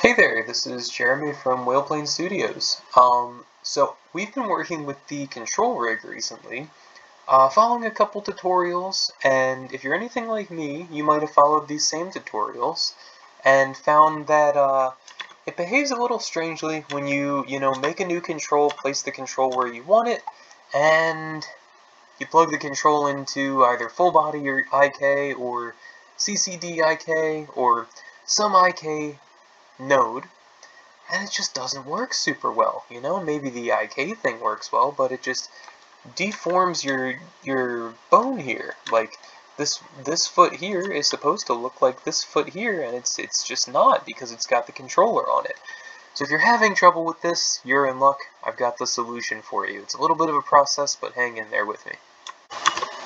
Hey there, this is Jeremy from Whaleplane Studios. So we've been working with the control rig recently, following a couple tutorials, and if you're anything like me, you might have followed these same tutorials and found that it behaves a little strangely when you make a new control, place the control where you want it, and you plug the control into either full body or IK or CCD IK or some IK node, and it just doesn't work super well. Maybe the IK thing works well, but it just deforms your bone here. Like this foot here is supposed to look like this foot here, and it's just not because it's got the controller on it. So if you're having trouble with this, you're in luck. I've got the solution for you. It's a little bit of a process, but hang in there with me.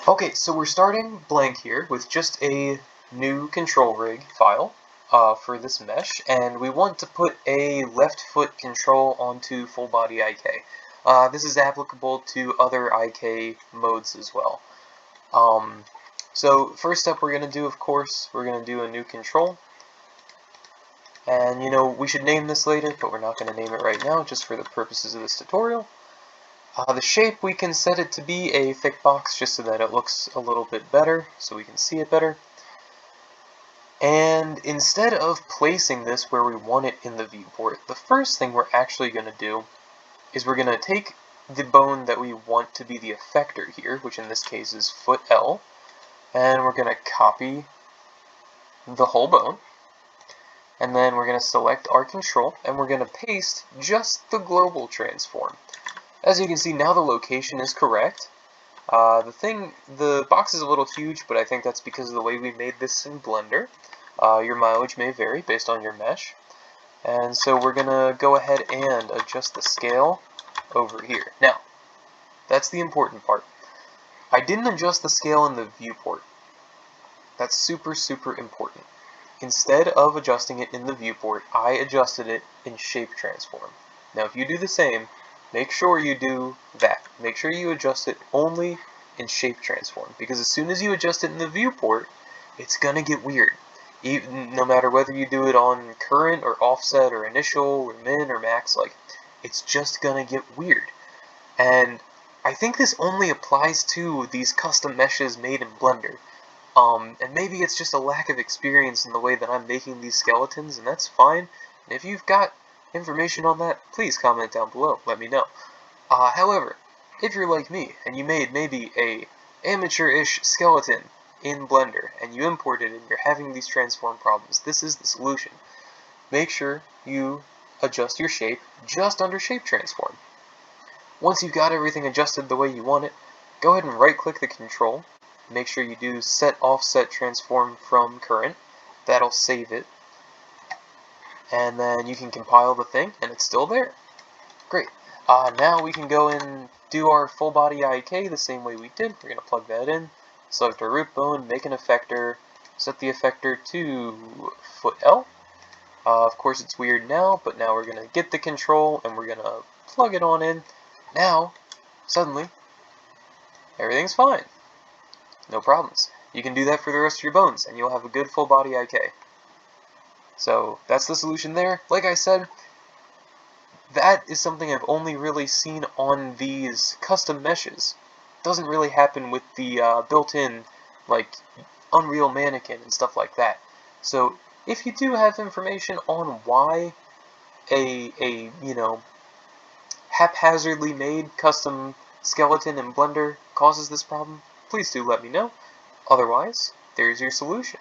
Okay, so we're starting blank here with just a new control rig file for this mesh, and we want to put a left foot control onto full body IK. This is applicable to other IK modes as well. So first step we're going to do, of course, we're going to do a new control. And we should name this later, but we're not going to name it right now just for the purposes of this tutorial. The shape, we can set it to be a thick box just so that it looks a little bit better, so we can see it better. And instead of placing this where we want it in the viewport, the first thing we're actually going to do is we're going to take the bone that we want to be the effector here, which in this case is foot L, and we're going to copy the whole bone, and then we're going to select our control, and we're going to paste just the global transform. As you can see, now the location is correct. The box is a little huge, but I think that's because of the way we made this in Blender. Your mileage may vary based on your mesh. And so we're going to go ahead and adjust the scale over here. Now, that's the important part. I didn't adjust the scale in the viewport. That's super, super important. Instead of adjusting it in the viewport, I adjusted it in shape transform. Now, if you do the same, make sure you do that. Make sure you adjust it only in shape transform, because as soon as you adjust it in the viewport, it's gonna get weird. No matter whether you do it on current or offset or initial or min or max, it's just gonna get weird. And I think this only applies to these custom meshes made in Blender. And maybe it's just a lack of experience in the way that I'm making these skeletons, and that's fine. And if you've got information on that, please comment down below, let me know. However, if you're like me, and you made maybe a amateur-ish skeleton in Blender, and you imported it and you're having these transform problems, this is the solution. Make sure you adjust your shape just under shape transform. Once you've got everything adjusted the way you want it, go ahead and right-click the control. Make sure you do set offset transform from current. That'll save it. And then you can compile the thing, and it's still there. Great. Now we can go and do our full body IK the same way we did. We're going to plug that in, select our root bone, make an effector, set the effector to foot L. Of course it's weird now, but now we're going to get the control and we're going to plug it on in. Now, suddenly, everything's fine. No problems. You can do that for the rest of your bones, and you'll have a good full body IK. So, that's the solution there. Like I said, that is something I've only really seen on these custom meshes. It doesn't really happen with the built-in, Unreal Mannequin and stuff like that. So, if you do have information on why a haphazardly made custom skeleton in Blender causes this problem, please do let me know. Otherwise, there's your solution.